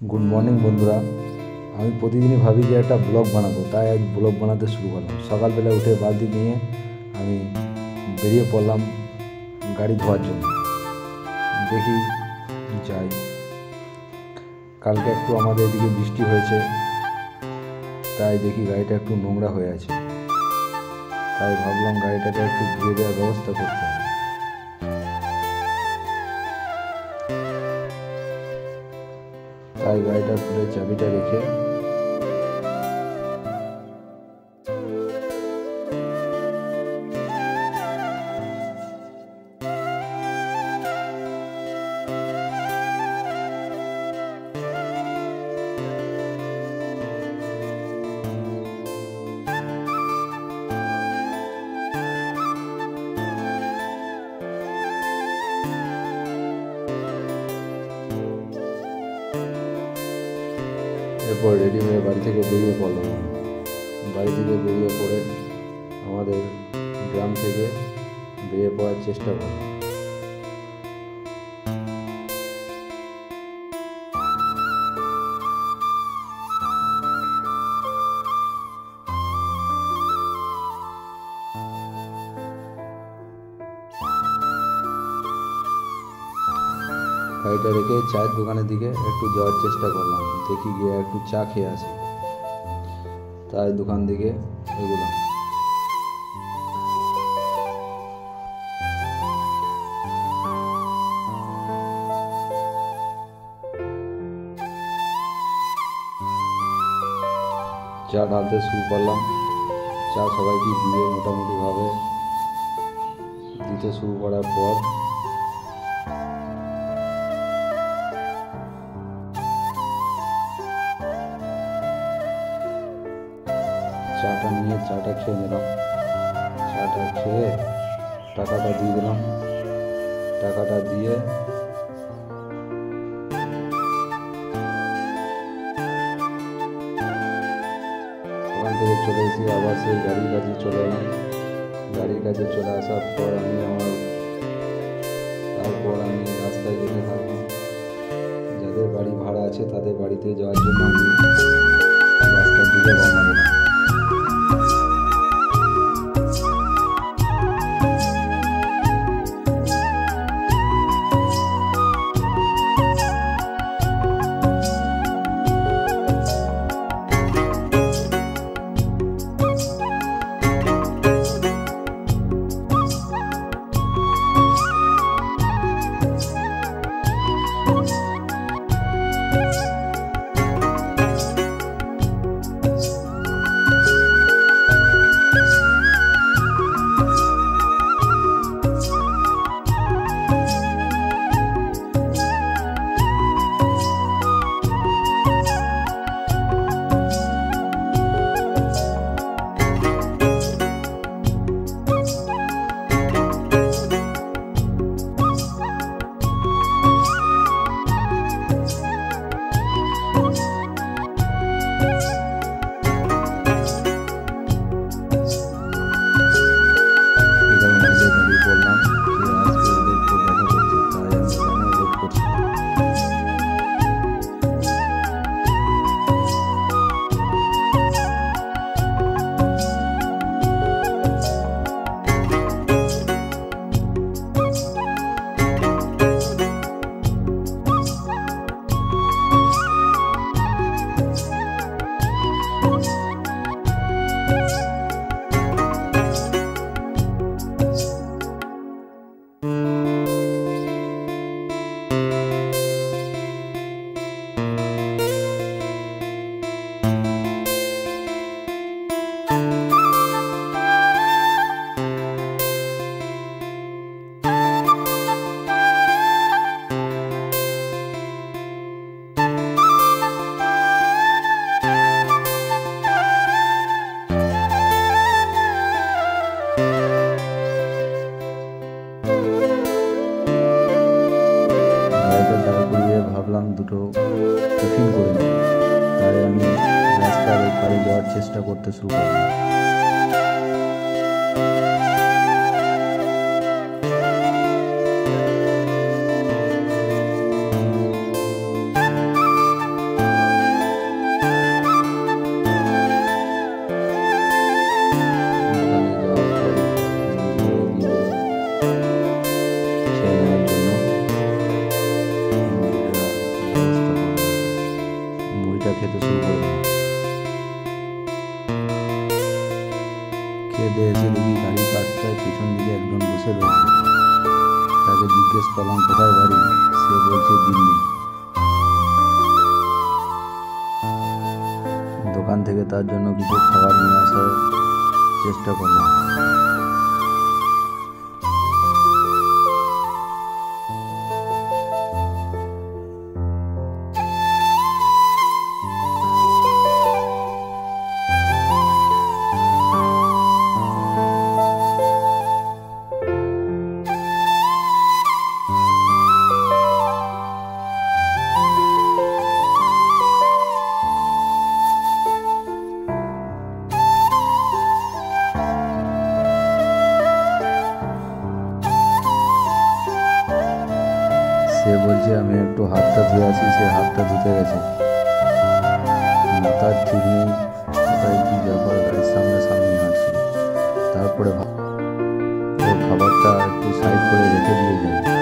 Good morning বন্ধুরা। আমি প্রতিদিনই ভাবি যে একটা ব্লগ বানাবো, তাই আজ ব্লগ বানাতে শুরু করলাম। সকালবেলা উঠে বালতি নিয়ে আমি বেরিয়ে পড়লাম গাড়ি ধোয়ার জন্য। দেখি যাই। কালকে একটু আমাদের এদিকে বৃষ্টি হয়েছে, তাই দেখি গাড়িটা একটু নোংরা হয়ে আছে। তাই ভাবলাম গাড়িটাকে একটু ধুয়ে দেওয়ার ব্যবস্থা করতে হবে। তাই গাড়িটা খুলে চাবিটা রেখে এরপর রেডি হয়ে বাড়ি থেকে বেরিয়ে পড়লাম। বাড়ি থেকে বেরিয়ে পড়ে আমাদের গ্রাম থেকে বেরিয়ে পড়ার চেষ্টা করলাম। গাড়িটা রেখে চায়ের দোকানের দিকে একটু যাওয়ার চেষ্টা করলাম। দেখি গিয়ে একটু চা খেয়ে আসি, তাই দোকান দিকে এগোলাম। চা ঢালতে শুরু করলাম। চা সবাইকে দিয়ে মোটামুটিভাবে দিতে শুরু করার পর চাটা নিয়ে চাটা খেয়ে নিলাম। চাটা খেয়ে টাকাটা দিয়ে দিলাম। টাকাটা দিয়ে ওখান থেকে চলে এসে আবার সেই গাড়ির কাছে চলে এলাম। গাড়ির কাছে চলে আসার পর তারপর আমি রাস্তায় যেতে থাকলাম। যাদের বাড়ি ভাড়া আছে তাদের বাড়িতে যাওয়ার জন্য আমি রাস্তার দিকে রওনা দিলাম। ভাবলাম দুটো টিফিন করে নিই, তাই আমি রাস্তার ওপারে যাওয়ার চেষ্টা করতে শুরু করলাম। খেতে শুরু করে দিলাম। খেতে এসে দেখি গাড়ির পাশটায় পেছন দিকে একজন বসে রয়েছে। তাকে জিজ্ঞেস করলাম কোথায় বাড়ি, সে বলছে দিল্লি। দোকান থেকে তার জন্য কিছু খাবার নিয়ে আসার চেষ্টা করলাম। সে বলছে আমি একটু হাতটা ধুয়ে আসি, সে হাতটা ধুতে গেছে। মাথার ঠিক নেই কোথায় কী ব্যাপার, গাড়ির সামনে সামনে হাঁটছে। তারপরে ও খাবারটা একটু সাইড করে রেখে দিয়ে যায়।